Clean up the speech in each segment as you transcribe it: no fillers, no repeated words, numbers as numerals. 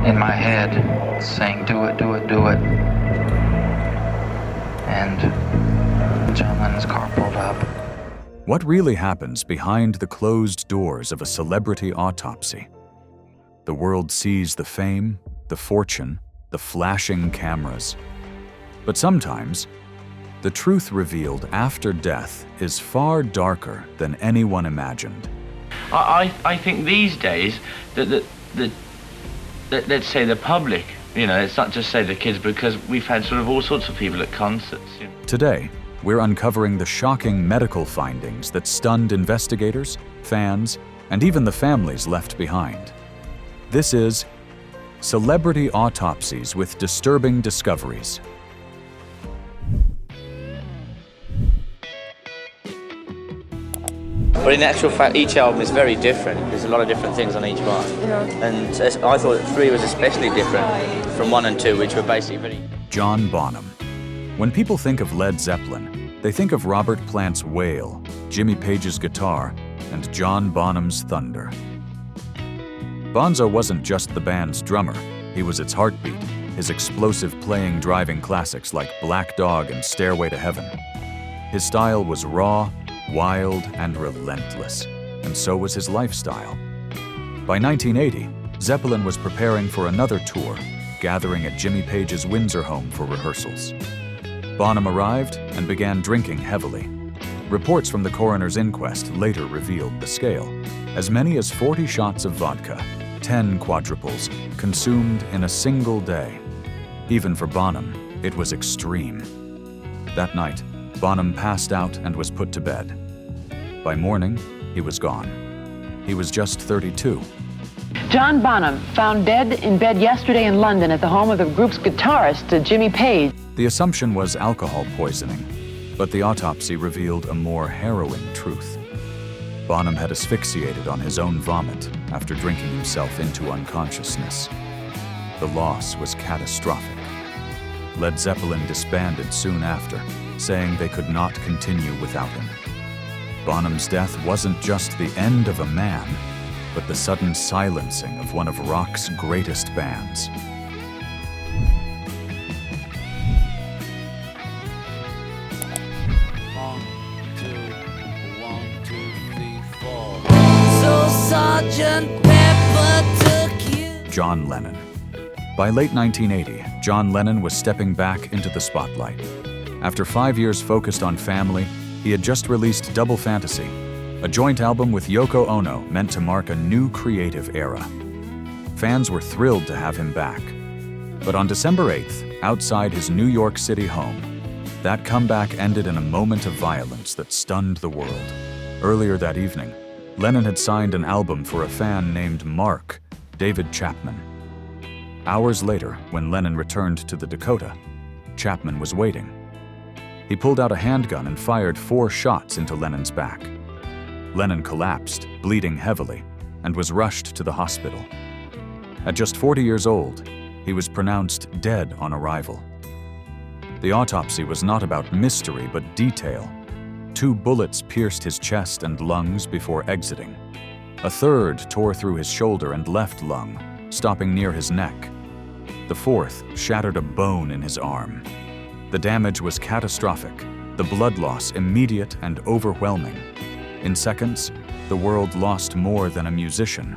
in my head saying, do it, do it, do it. And John Lennon's car pulled up. What really happens behind the closed doors of a celebrity autopsy? The world sees the fame, the fortune, the flashing cameras. But sometimes, the truth revealed after death is far darker than anyone imagined. I think these days that let's say the public, let's not just say the kids, because we've had sort of all sorts of people at concerts. Today, we're uncovering the shocking medical findings that stunned investigators, fans, and even the families left behind. This is Celebrity Autopsies with Disturbing Discoveries. But in actual fact, each album is very different. There's a lot of different things on each one. Yeah. And I thought 3 was especially different from 1 and 2, which were basically very... John Bonham. When people think of Led Zeppelin, they think of Robert Plant's wail, Jimmy Page's guitar, and John Bonham's thunder. Bonzo wasn't just the band's drummer, he was its heartbeat, his explosive playing driving classics like Black Dog and Stairway to Heaven. His style was raw, wild, and relentless, and so was his lifestyle. By 1980, Zeppelin was preparing for another tour, gathering at Jimmy Page's Windsor home for rehearsals. Bonham arrived and began drinking heavily. Reports from the coroner's inquest later revealed the scale. As many as 40 shots of vodka, 10 quadruples, consumed in a single day. Even for Bonham, it was extreme. That night, Bonham passed out and was put to bed. By morning, he was gone. He was just 32. John Bonham, found dead in bed yesterday in London at the home of the group's guitarist, Jimmy Page. The assumption was alcohol poisoning, but the autopsy revealed a more harrowing truth. Bonham had asphyxiated on his own vomit after drinking himself into unconsciousness. The loss was catastrophic. Led Zeppelin disbanded soon after, saying they could not continue without him. Bonham's death wasn't just the end of a man, but the sudden silencing of one of rock's greatest bands. Sergeant Pepper took you. John Lennon. By late 1980, John Lennon was stepping back into the spotlight. After 5 years focused on family, he had just released Double Fantasy, a joint album with Yoko Ono meant to mark a new creative era. Fans were thrilled to have him back. But on December 8th, outside his New York City home, that comeback ended in a moment of violence that stunned the world. Earlier that evening, Lennon had signed an album for a fan named Mark, David Chapman. Hours later, when Lennon returned to the Dakota, Chapman was waiting. He pulled out a handgun and fired 4 shots into Lennon's back. Lennon collapsed, bleeding heavily, and was rushed to the hospital. At just 40 years old, he was pronounced dead on arrival. The autopsy was not about mystery but detail. 2 bullets pierced his chest and lungs before exiting. A third tore through his shoulder and left lung, stopping near his neck. The 4th shattered a bone in his arm. The damage was catastrophic, the blood loss immediate and overwhelming. In seconds, the world lost more than a musician.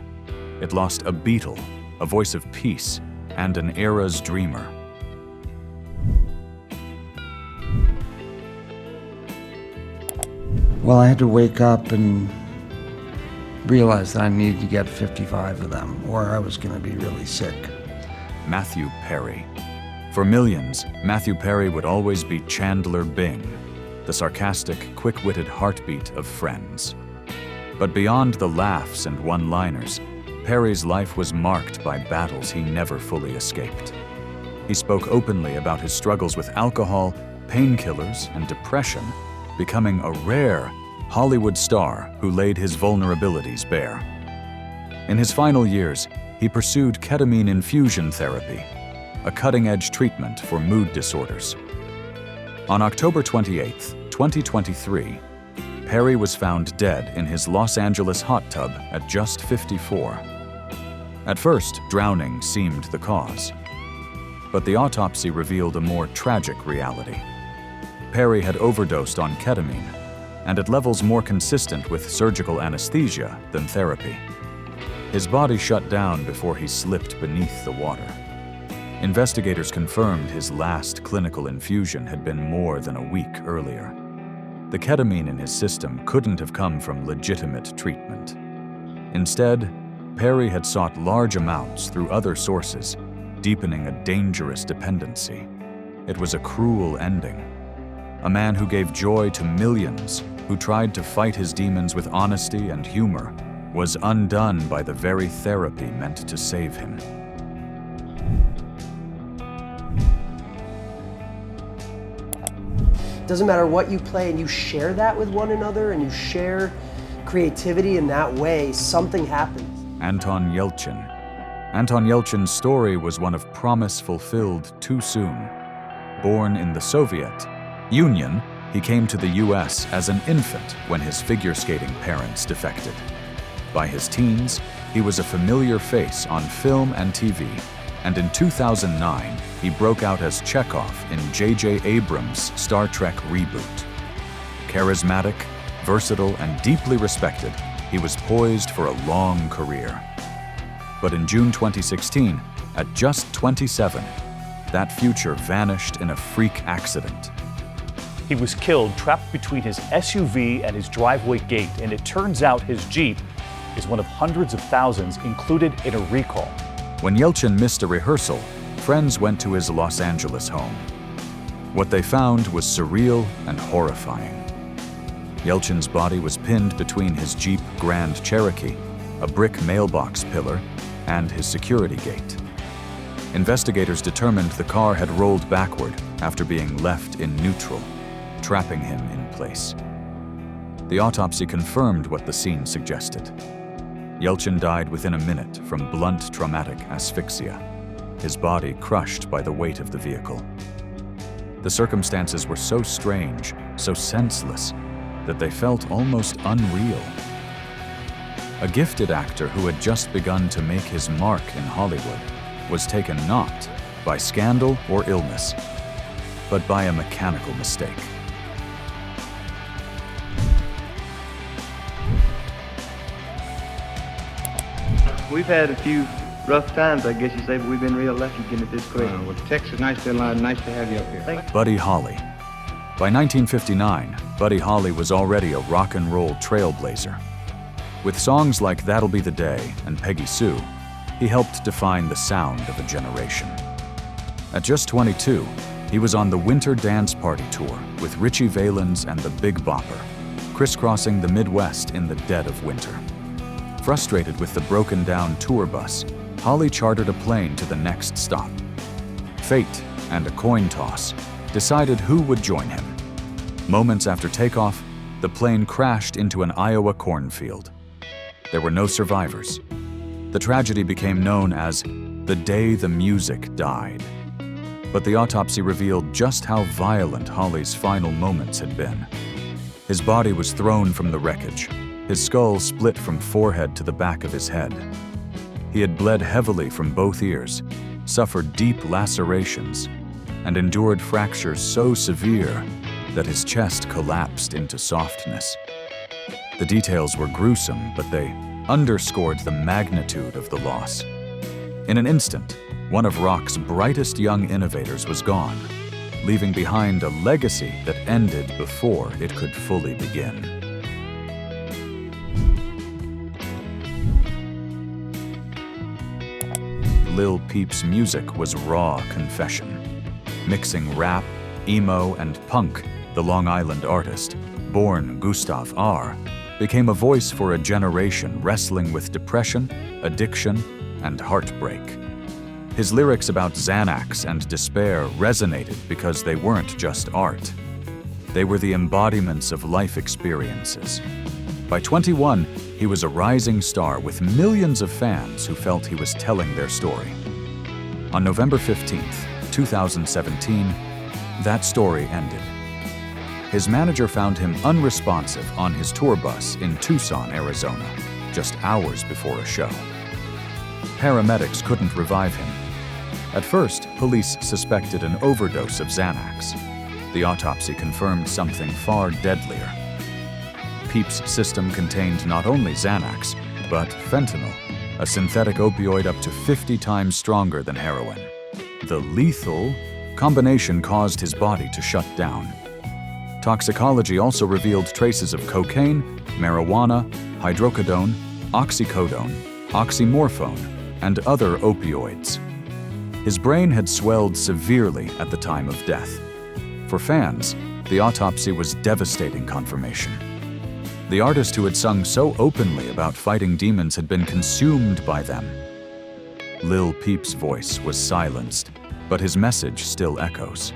It lost a Beatle, a voice of peace, and an era's dreamer. Well, I had to wake up and realize that I needed to get 55 of them, or I was going to be really sick. Matthew Perry. For millions, Matthew Perry would always be Chandler Bing, the sarcastic, quick-witted heartbeat of Friends. But beyond the laughs and one-liners, Perry's life was marked by battles he never fully escaped. He spoke openly about his struggles with alcohol, painkillers, and depression, becoming a rare Hollywood star who laid his vulnerabilities bare. In his final years, he pursued ketamine infusion therapy, a cutting-edge treatment for mood disorders. On October 28, 2023, Perry was found dead in his Los Angeles hot tub at just 54. At first, drowning seemed the cause. But the autopsy revealed a more tragic reality. Perry had overdosed on ketamine, and at levels more consistent with surgical anesthesia than therapy. His body shut down before he slipped beneath the water. Investigators confirmed his last clinical infusion had been more than a week earlier. The ketamine in his system couldn't have come from legitimate treatment. Instead, Perry had sought large amounts through other sources, deepening a dangerous dependency. It was a cruel ending. A man who gave joy to millions, who tried to fight his demons with honesty and humor, was undone by the very therapy meant to save him. Doesn't matter what you play, and you share that with one another, and you share creativity in that way, something happens. Anton Yelchin. Anton Yelchin's story was one of promise fulfilled too soon. Born in the Soviet Union, he came to the US as an infant when his figure skating parents defected. By his teens, he was a familiar face on film and TV, and in 2009, he broke out as Chekhov in J.J. Abrams' Star Trek reboot. Charismatic, versatile, and deeply respected, he was poised for a long career. But in June 2016, at just 27, that future vanished in a freak accident. He was killed trapped between his SUV and his driveway gate, and it turns out his Jeep is one of hundreds of thousands included in a recall. When Yelchin missed a rehearsal, friends went to his Los Angeles home. What they found was surreal and horrifying. Yelchin's body was pinned between his Jeep Grand Cherokee, a brick mailbox pillar, and his security gate. Investigators determined the car had rolled backward after being left in neutral, trapping him in place. The autopsy confirmed what the scene suggested. Yelchin died within a minute from blunt traumatic asphyxia, his body crushed by the weight of the vehicle. The circumstances were so strange, so senseless, that they felt almost unreal. A gifted actor who had just begun to make his mark in Hollywood was taken not by scandal or illness, but by a mechanical mistake. We've had a few rough times, I guess you say, but we've been real lucky getting it this quick. Well, Texas, nice to have you up here. Thanks. Buddy Holly. By 1959, Buddy Holly was already a rock and roll trailblazer. With songs like That'll Be the Day and Peggy Sue, he helped define the sound of a generation. At just 22, he was on the Winter Dance Party Tour with Richie Valens and the Big Bopper, crisscrossing the Midwest in the dead of winter. Frustrated with the broken-down tour bus, Holly chartered a plane to the next stop. Fate and a coin toss decided who would join him. Moments after takeoff, the plane crashed into an Iowa cornfield. There were no survivors. The tragedy became known as the day the music died. But the autopsy revealed just how violent Holly's final moments had been. His body was thrown from the wreckage, his skull split from forehead to the back of his head. He had bled heavily from both ears, suffered deep lacerations, and endured fractures so severe that his chest collapsed into softness. The details were gruesome, but they underscored the magnitude of the loss. In an instant, one of rock's brightest young innovators was gone, leaving behind a legacy that ended before it could fully begin. Lil Peep's music was raw confession. Mixing rap, emo, and punk, the Long Island artist, born Gustav R., became a voice for a generation wrestling with depression, addiction, and heartbreak. His lyrics about Xanax and despair resonated because they weren't just art. They were the embodiments of life experiences. By 21, he was a rising star with millions of fans who felt he was telling their story. On November 15th, 2017, that story ended. His manager found him unresponsive on his tour bus in Tucson, Arizona, just hours before a show. paramedics couldn't revive him. At first, police suspected an overdose of Xanax. The autopsy confirmed something far deadlier. Peep's system contained not only Xanax, but fentanyl, a synthetic opioid up to 50 times stronger than heroin. The lethal combination caused his body to shut down. Toxicology also revealed traces of cocaine, marijuana, hydrocodone, oxycodone, oxymorphone, and other opioids. His brain had swelled severely at the time of death. For fans, the autopsy was devastating confirmation. The artist who had sung so openly about fighting demons had been consumed by them. Lil Peep's voice was silenced, but his message still echoes.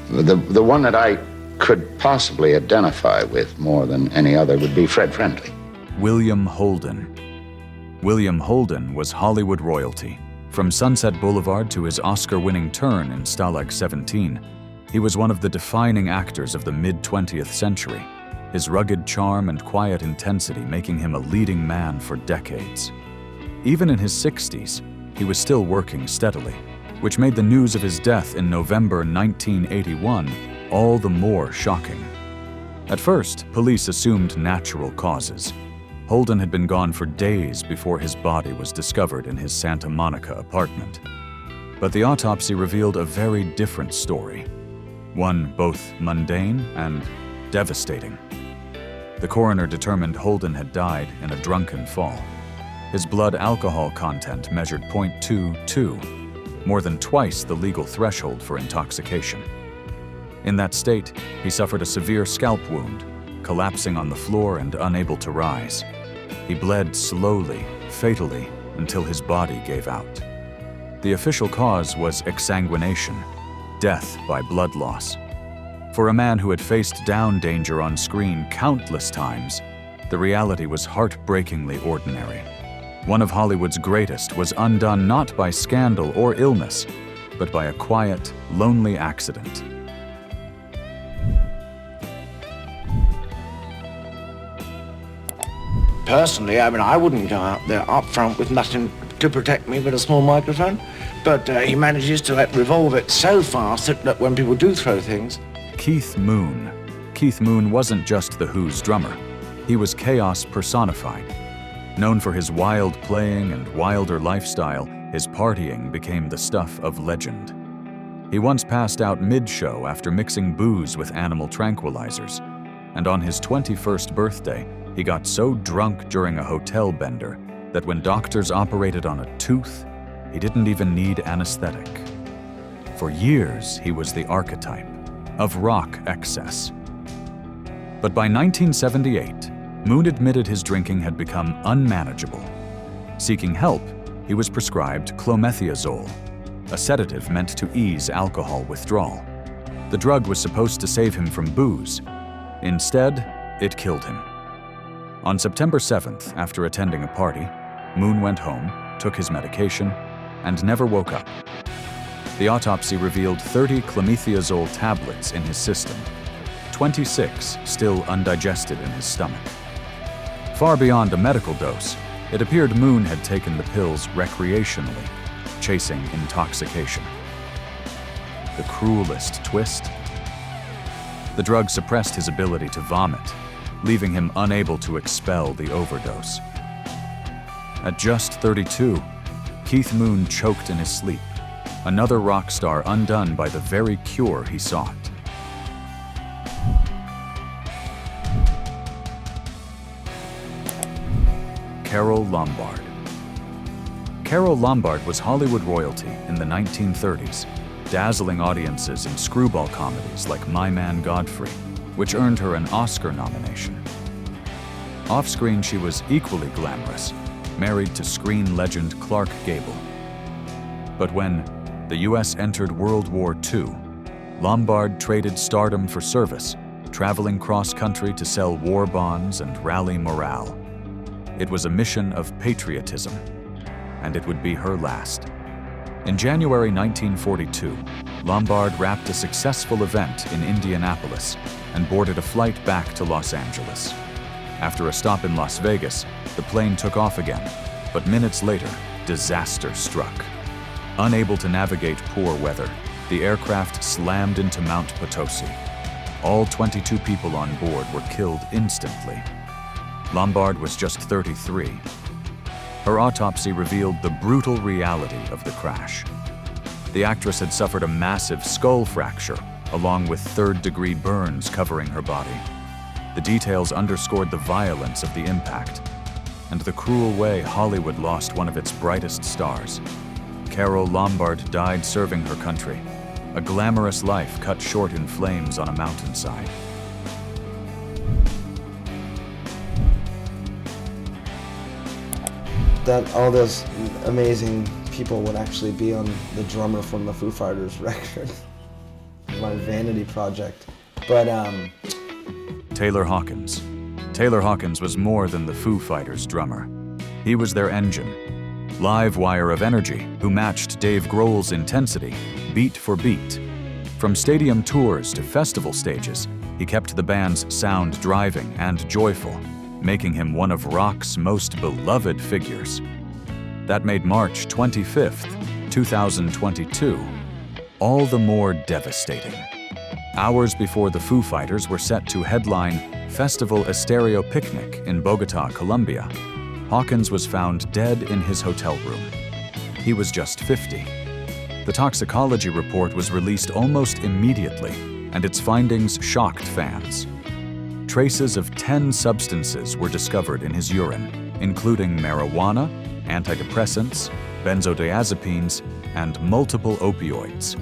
The one that I could possibly identify with more than any other would be Fred Friendly. William Holden. William Holden was Hollywood royalty. From Sunset Boulevard to his Oscar-winning turn in Stalag 17, he was one of the defining actors of the mid-20th century, his rugged charm and quiet intensity making him a leading man for decades. Even in his 60s, he was still working steadily, which made the news of his death in November 1981 all the more shocking. At first, police assumed natural causes. Holden had been gone for days before his body was discovered in his Santa Monica apartment. But the autopsy revealed a very different story, one both mundane and devastating. The coroner determined Holden had died in a drunken fall. His blood alcohol content measured .22, more than twice the legal threshold for intoxication. In that state, he suffered a severe scalp wound, collapsing on the floor and unable to rise. He bled slowly, fatally, until his body gave out. The official cause was exsanguination, death by blood loss. For a man who had faced down danger on screen countless times, the reality was heartbreakingly ordinary. One of Hollywood's greatest was undone not by scandal or illness, but by a quiet, lonely accident. Personally, I wouldn't go out there up front with nothing to protect me but a small microphone. But he manages to revolve it so fast that when people do throw things... Keith Moon. Keith Moon wasn't just The Who's drummer. He was chaos personified. Known for his wild playing and wilder lifestyle, his partying became the stuff of legend. He once passed out mid-show after mixing booze with animal tranquilizers, and on his 21st birthday, he got so drunk during a hotel bender that when doctors operated on a tooth, he didn't even need anesthetic. For years, he was the archetype of rock excess. But by 1978, Moon admitted his drinking had become unmanageable. Seeking help, he was prescribed clomethazole, a sedative meant to ease alcohol withdrawal. The drug was supposed to save him from booze. Instead, it killed him. On September 7th, after attending a party, Moon went home, took his medication, and never woke up. The autopsy revealed 30 clomethazole tablets in his system, 26 still undigested in his stomach. Far beyond a medical dose, it appeared Moon had taken the pills recreationally, chasing intoxication. The cruelest twist? The drug suppressed his ability to vomit, leaving him unable to expel the overdose. At just 32, Keith Moon choked in his sleep, another rock star undone by the very cure he sought. Carole Lombard. Carole Lombard was Hollywood royalty in the 1930s, dazzling audiences in screwball comedies like My Man Godfrey, which earned her an Oscar nomination. Off-screen, she was equally glamorous, married to screen legend Clark Gable. But when the U.S. entered World War II, Lombard traded stardom for service, traveling cross-country to sell war bonds and rally morale. It was a mission of patriotism, and it would be her last. In January 1942, Lombard wrapped a successful event in Indianapolis and boarded a flight back to Los Angeles. After a stop in Las Vegas, the plane took off again, but minutes later, disaster struck. Unable to navigate poor weather, the aircraft slammed into Mount Potosi. All 22 people on board were killed instantly. Lombard was just 33. Her autopsy revealed the brutal reality of the crash. The actress had suffered a massive skull fracture, along with third-degree burns covering her body. The details underscored the violence of the impact and the cruel way Hollywood lost one of its brightest stars. Carole Lombard died serving her country, a glamorous life cut short in flames on a mountainside. That all those amazing people would actually be on the drummer from the Foo Fighters record. My vanity project. But Taylor Hawkins. Taylor Hawkins was more than the Foo Fighters drummer. He was their engine, live wire of energy who matched Dave Grohl's intensity, beat for beat. From stadium tours to festival stages, he kept the band's sound driving and joyful, making him one of rock's most beloved figures. That made March 25th, 2022, all the more devastating. Hours before the Foo Fighters were set to headline Festival Estéreo Picnic in Bogota, Colombia, Hawkins was found dead in his hotel room. He was just 50. The toxicology report was released almost immediately, and its findings shocked fans. Traces of 10 substances were discovered in his urine, including marijuana, antidepressants, benzodiazepines, and multiple opioids.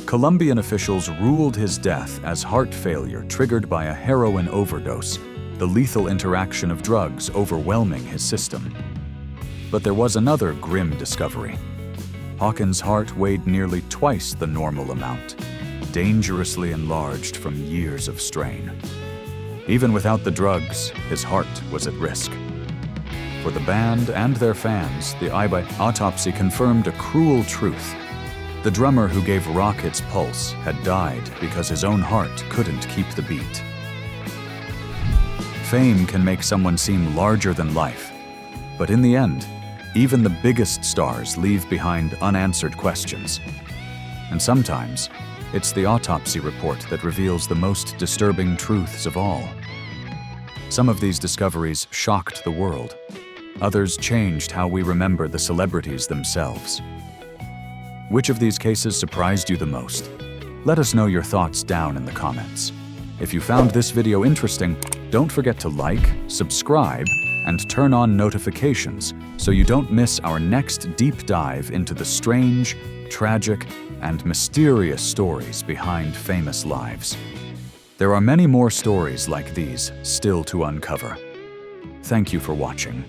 Colombian officials ruled his death as heart failure triggered by a heroin overdose, the lethal interaction of drugs overwhelming his system. But there was another grim discovery. Hawkins' heart weighed nearly twice the normal amount, dangerously enlarged from years of strain. Even without the drugs, his heart was at risk. For the band and their fans, the autopsy confirmed a cruel truth. The drummer who gave rock its pulse had died because his own heart couldn't keep the beat. Fame can make someone seem larger than life, but in the end, even the biggest stars leave behind unanswered questions. And sometimes, it's the autopsy report that reveals the most disturbing truths of all. Some of these discoveries shocked the world. Others changed how we remember the celebrities themselves. Which of these cases surprised you the most? Let us know your thoughts down in the comments. If you found this video interesting, don't forget to like, subscribe, and turn on notifications so you don't miss our next deep dive into the strange, tragic, and mysterious stories behind famous lives. There are many more stories like these still to uncover. Thank you for watching.